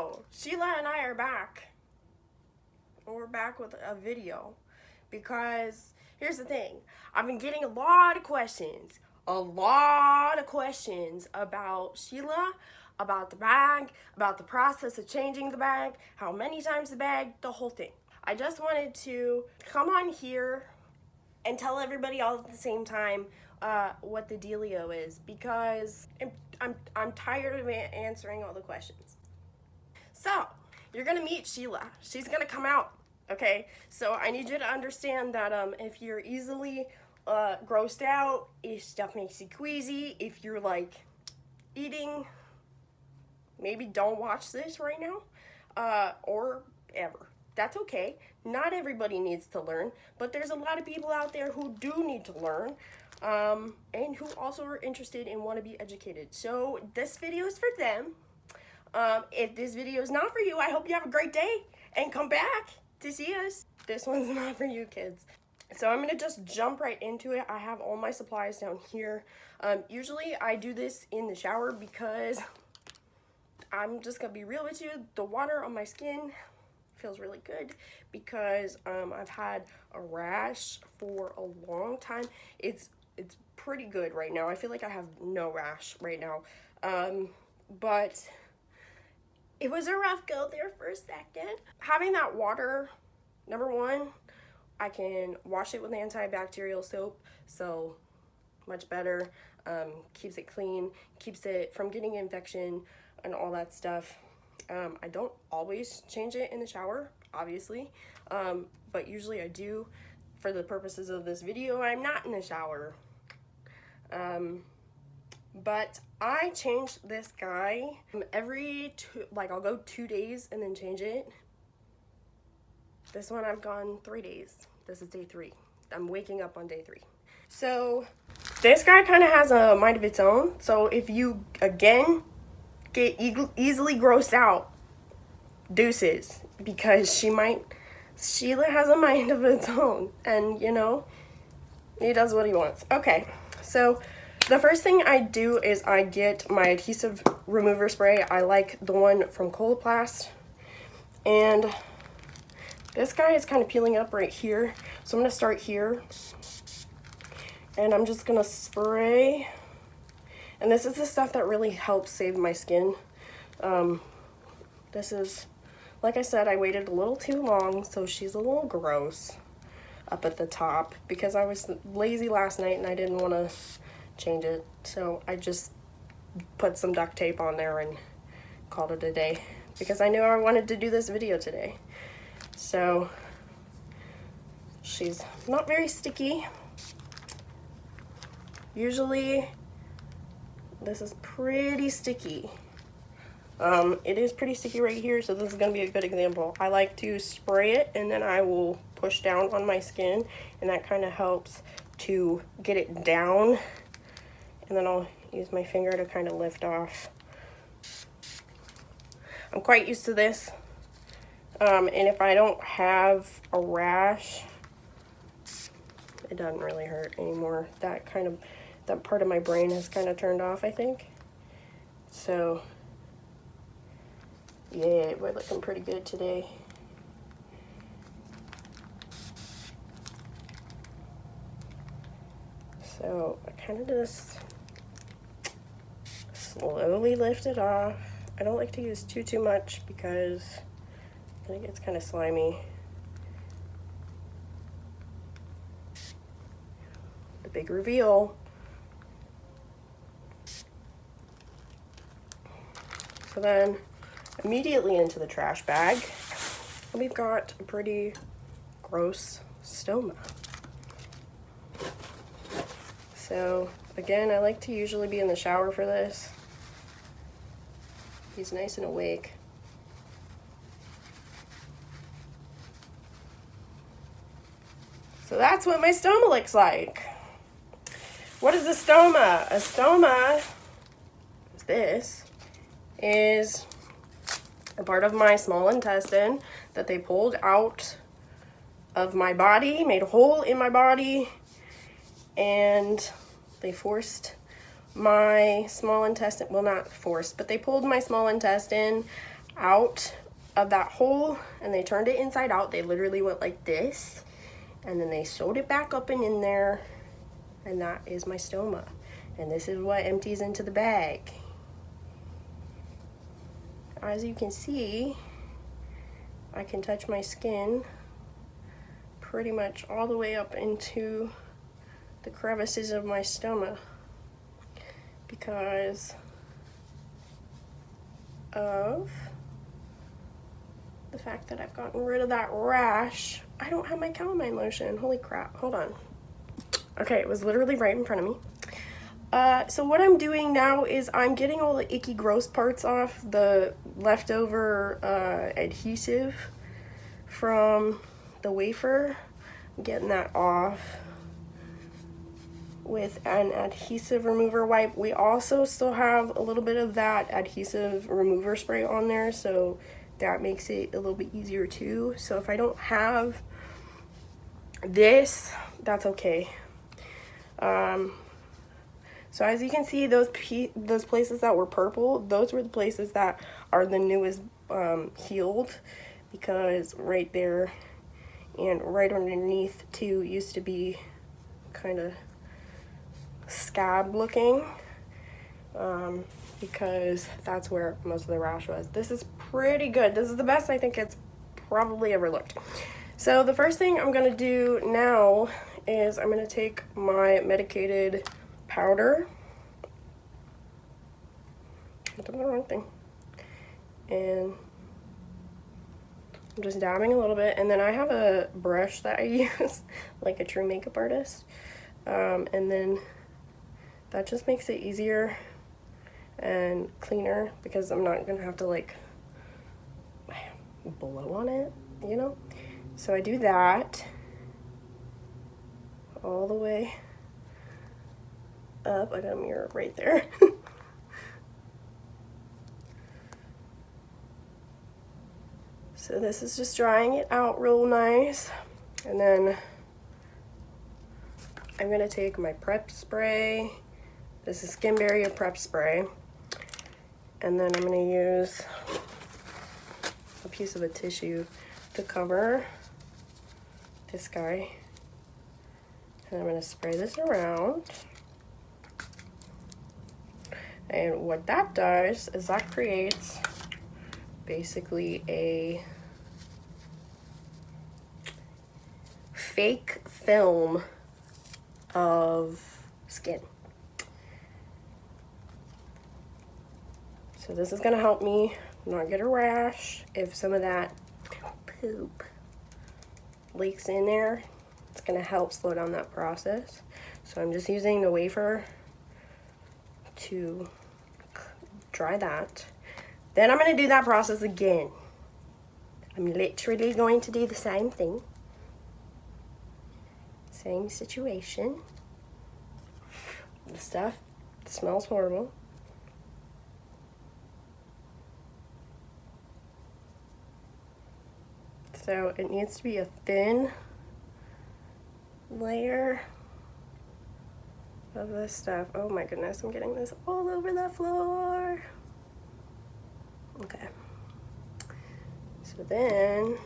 So, Sheila and I are back. We're back with a video because here's the thing. I've been getting a lot of questions about Sheila, about the bag, about the process of changing the bag, how many times the bag, the whole thing. I just wanted to come on here and tell everybody all at the same time what the dealio is, because I'm tired of answering all the questions. So, you're gonna meet Sheila. She's gonna come out, okay? So I need you to understand that if you're easily grossed out, if stuff makes you queasy, if you're like eating, maybe don't watch this right now, or ever. That's okay. Not everybody needs to learn, but there's a lot of people out there who do need to learn, and who also are interested and want to be educated. So this video is for them. If this video is not for you, I hope you have a great day and come back to see us. This one's not for you, kids. So I'm gonna just jump right into it. I have all my supplies down here. Usually I do this in the shower because I'm just gonna be real with you. The water on my skin feels really good because I've had a rash for a long time. It's pretty good right now. I feel like I have no rash right now, but it was a rough go there for a second. Having that water, number one, I can wash it with antibacterial soap, so much better. Keeps it clean, keeps it from getting infection and all that stuff. I don't always change it in the shower, obviously, but usually I do. For the purposes of this video, I'm not in the shower. But I change this guy every I'll go 2 days and then change it. This one I've gone 3 days. This is day 3. I'm waking up on day 3. So this guy kind of has a mind of its own. So if you, again, get easily grossed out, deuces, because Sheila has a mind of its own, and you know, he does what he wants. Okay, so the first thing I do is I get my adhesive remover spray. I like the one from Coloplast, and this guy is kind of peeling up right here, so I'm gonna start here, and I'm just gonna spray. And this is the stuff that really helps save my skin. This is, like I said, I waited a little too long, so she's a little gross up at the top because I was lazy last night and I didn't want to change it. So I just put some duct tape on there and called it a day because I knew I wanted to do this video today. So she's not very sticky. Usually this is pretty sticky. It is pretty sticky right here, so this is going to be a good example. I like to spray it and then I will push down on my skin, and that kind of helps to get it down, and then I'll use my finger to kind of lift off. I'm quite used to this, and if I don't have a rash, it doesn't really hurt anymore. That part of my brain has kind of turned off, I think. So yeah, we're looking pretty good today. So I kind of just slowly lift it off. I don't like to use too much because then it gets kind of slimy. The big reveal. So then immediately into the trash bag, we've got a pretty gross stoma. So again, I like to usually be in the shower for this. He's nice and awake. So that's what my stoma looks like. What is a stoma? A stoma is a part of my small intestine that they pulled out of my body, made a hole in my body, and they forced my small intestine, well, not forced, but they pulled my small intestine out of that hole and they turned it inside out. They literally went like this, and then they sewed it back up and in there, and that is my stoma. And this is what empties into the bag. As you can see, I can touch my skin pretty much all the way up into the crevices of my stoma because of the fact that I've gotten rid of that rash. I don't have my calamine lotion. Holy crap. Hold on. Okay, it was literally right in front of me. So what I'm doing now is I'm getting all the icky gross parts off, the leftover adhesive from the wafer. I'm getting that off with an adhesive remover wipe. We also still have a little bit of that adhesive remover spray on there, so that makes it a little bit easier too. So if I don't have this, that's okay. So as you can see, those places that were purple, those were the places that are the newest healed, because right there and right underneath too used to be kind of scab looking, because that's where most of the rash was. This is pretty good. This is the best I think it's probably ever looked. So the first thing I'm gonna do now is I'm gonna take my medicated powder. I did the wrong thing. And I'm just dabbing a little bit, and then I have a brush that I use like a true makeup artist, and then that just makes it easier and cleaner because I'm not gonna have to like blow on it, you know? So I do that all the way up. I got a mirror right there. So this is just drying it out real nice, and then I'm gonna take my prep spray. This is Skin Barrier Prep Spray, and then I'm gonna use a piece of a tissue to cover this guy, and I'm gonna spray this around. And what that does is that creates basically a fake film of skin. So this is gonna help me not get a rash. If some of that poop leaks in there, it's gonna help slow down that process. So I'm just using the wafer to dry that. Then I'm gonna do that process again. I'm literally going to do the same thing. Same situation. The stuff smells horrible. So it needs to be a thin layer of this stuff. Oh my goodness, I'm getting this all over the floor. Okay. So then,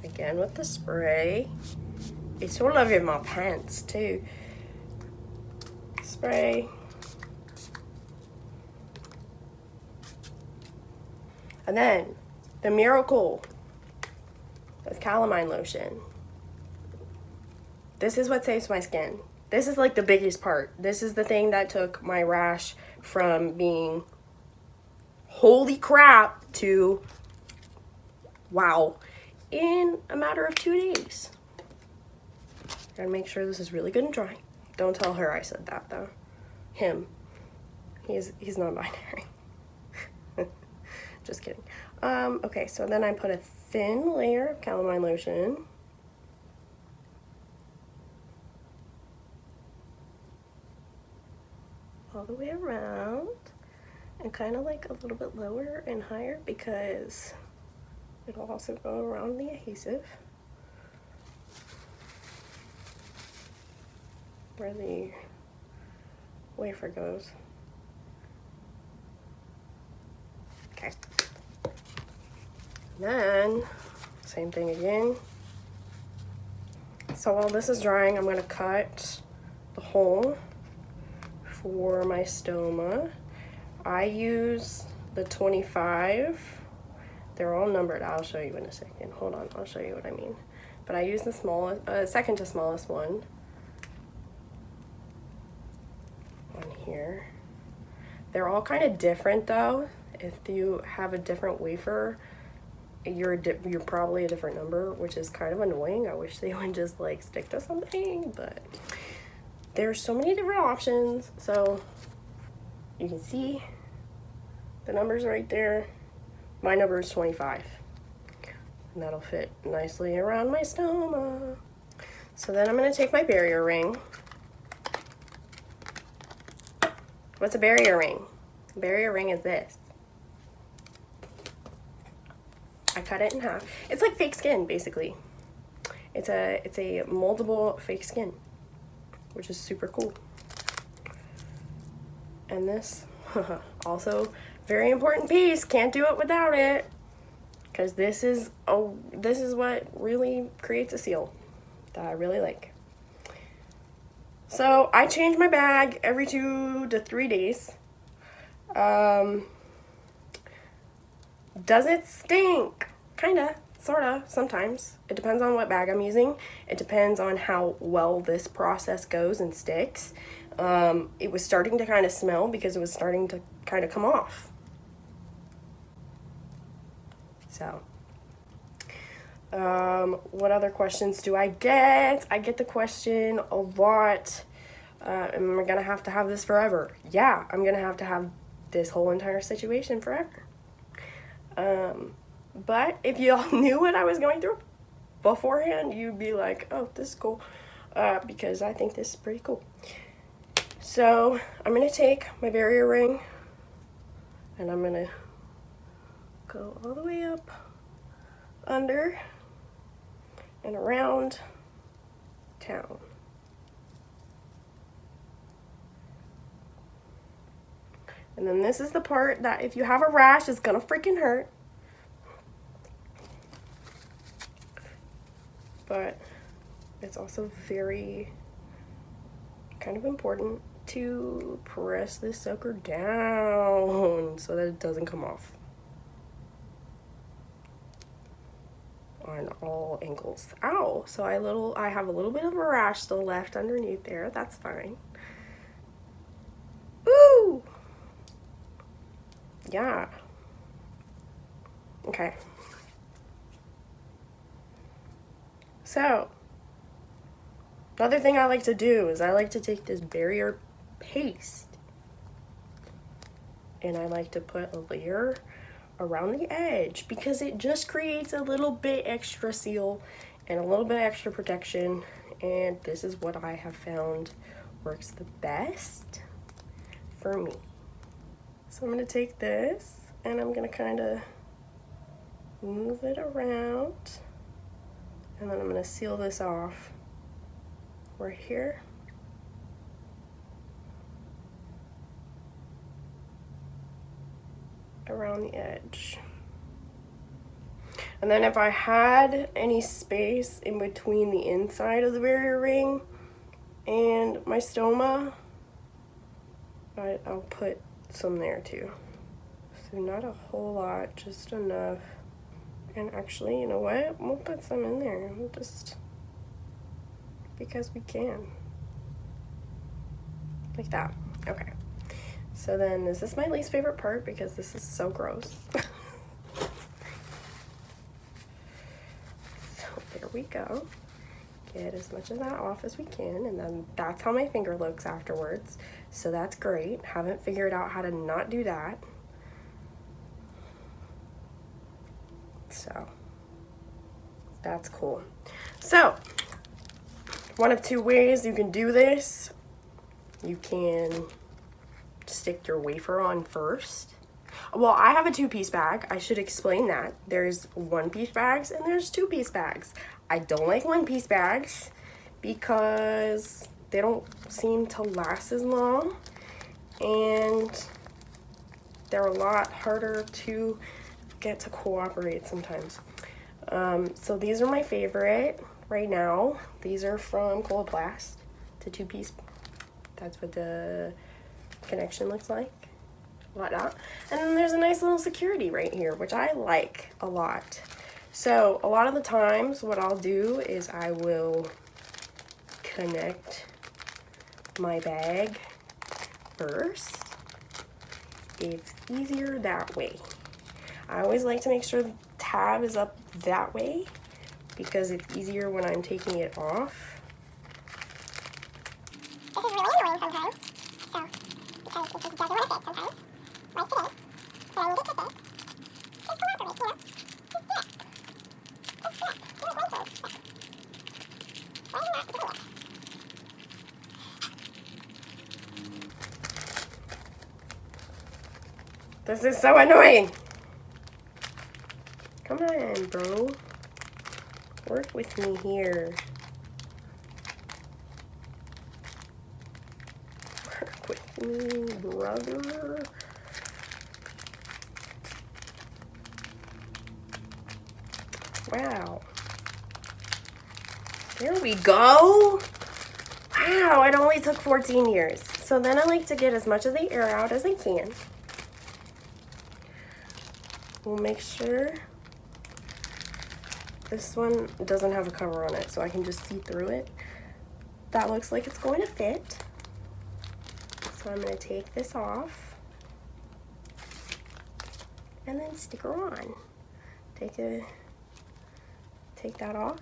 again with the spray, it's all over my pants too. Spray. And then, the miracle of calamine lotion. This is what saves my skin. This is like the biggest part. This is the thing that took my rash from being holy crap to wow in a matter of 2 days. Gotta make sure this is really good and dry. Don't tell her I said that though. Him. He's non-binary. Just kidding. Okay, so then I put a thin layer of calamine lotion. All the way around, and kind of like a little bit lower and higher because it'll also go around the adhesive where the wafer goes. Okay. Then, same thing again. So while this is drying, I'm gonna cut the hole for my stoma. I use the 25. They're all numbered. I'll show you in a second. Hold on, I'll show you what I mean. But I use the smallest, second to smallest one on here. They're all kind of different though. If you have a different wafer, you're probably a different number, which is kind of annoying. I wish they would just like stick to something, but there's so many different options. So you can see the numbers right there. My number is 25. And that'll fit nicely around my stoma. So then I'm gonna take my barrier ring. What's a barrier ring? A barrier ring is this. I cut it in half. It's like fake skin, basically. It's a moldable fake skin, which is super cool. And this, also very important piece. Can't do it without it, because this is what really creates a seal that I really like. So I change my bag every 2 to 3 days. Does it stink? Kinda, sorta, sometimes. It depends on what bag I'm using. It depends on how well this process goes and sticks. It was starting to kind of smell because it was starting to kind of come off. So, what other questions do I get? I get the question a lot. Am I gonna have to have this forever? Yeah, I'm gonna have to have this whole entire situation forever. But if y'all knew what I was going through beforehand, you'd be like, oh, this is cool, because I think this is pretty cool. So I'm gonna take my barrier ring and I'm gonna go all the way up, under, and around town. And then this is the part that if you have a rash, it's gonna freaking hurt. But it's also very kind of important to press this sucker down so that it doesn't come off on all angles. Ow! So I have a little bit of a rash still left underneath there. That's fine. Ooh! Yeah. Okay. So, another thing I like to do is I like to take this barrier paste and I like to put a layer around the edge because it just creates a little bit extra seal and a little bit extra protection, and this is what I have found works the best for me. So I'm going to take this and I'm going to kind of move it around. And then I'm going to seal this off right here. Around the edge. And then if I had any space in between the inside of the barrier ring and my stoma, I'll put some there too. So not a whole lot, just enough. And actually, you know what? We'll put some in there. We'll just, because we can. Like that. Okay. So then, this is my least favorite part because this is so gross. So there we go. Get as much of that off as we can, and then that's how my finger looks afterwards. So that's great. Haven't figured out how to not do that. So that's cool. So one of two ways you can do this. You can stick your wafer on first. Well, I have a 2-piece bag. I should explain that. There's 1-piece bags and there's 2-piece bags. I don't like 1-piece bags because they don't seem to last as long and they're a lot harder to get to cooperate sometimes. So these are my favorite right now. These are from Coloplast, the 2-piece. That's what the connection looks like, like that. And then there's a nice little security right here, which I like a lot. So a lot of the times what I'll do is I will connect my bag first. It's easier that way. I always like to make sure the tab is up that way because it's easier when I'm taking it off. This is really annoying sometimes. So, because it just doesn't want to fit sometimes. Like today. So I need it to fit. Just cooperate, you know? Just do it. Just do it. Do it right first. Why are you not doing it? This is so annoying. Come on, bro. Work with me here. Work with me, brother. Wow. There we go. Wow, it only took 14 years. So then I like to get as much of the air out as I can. We'll make sure this one doesn't have a cover on it, so I can just see through it. That looks like it's going to fit. So I'm going to take this off and then stick her on. Take that off.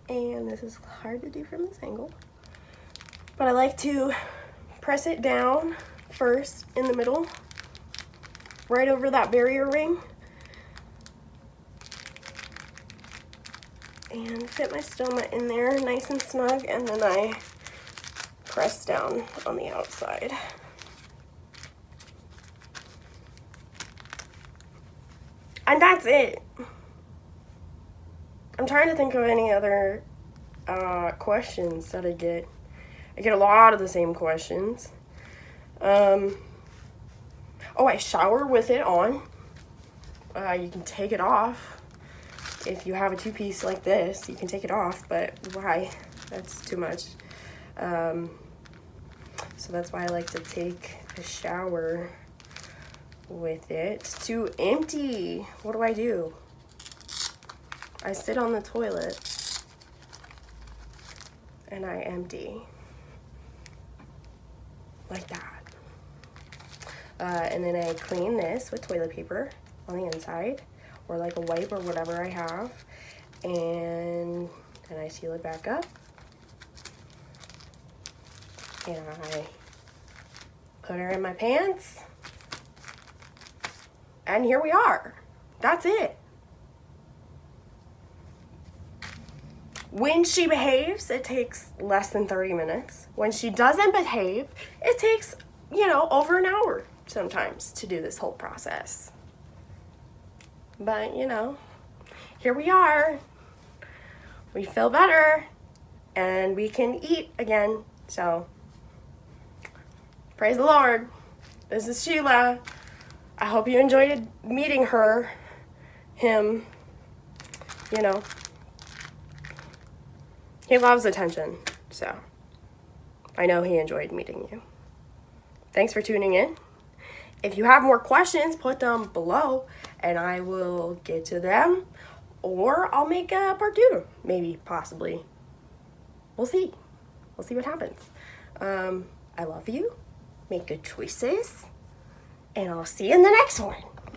And this is hard to do from this angle, but I like to press it down first in the middle, right over that barrier ring, and fit my stoma in there nice and snug, and then I press down on the outside. And that's it. I'm trying to think of any other questions that I get. I get a lot of the same questions. Oh, I shower with it on. You can take it off. If you have a 2-piece like this, you can take it off, but why? That's too much. So that's why I like to take a shower with it. To empty, what do? I sit on the toilet and I empty like that. And then I clean this with toilet paper on the inside, or like a wipe or whatever I have, and then I seal it back up, and I put her in my pants, and here we are. That's it. When she behaves, it takes less than 30 minutes. When she doesn't behave, it takes, over an hour sometimes to do this whole process. But, here we are. We feel better and we can eat again. So, praise the Lord. This is Sheila. I hope you enjoyed meeting her, him, He loves attention, so I know he enjoyed meeting you. Thanks for tuning in. If you have more questions, put them below and I will get to them, or I'll make a part 2, maybe, possibly. We'll see. We'll see what happens. I love you. Make good choices, and I'll see you in the next one.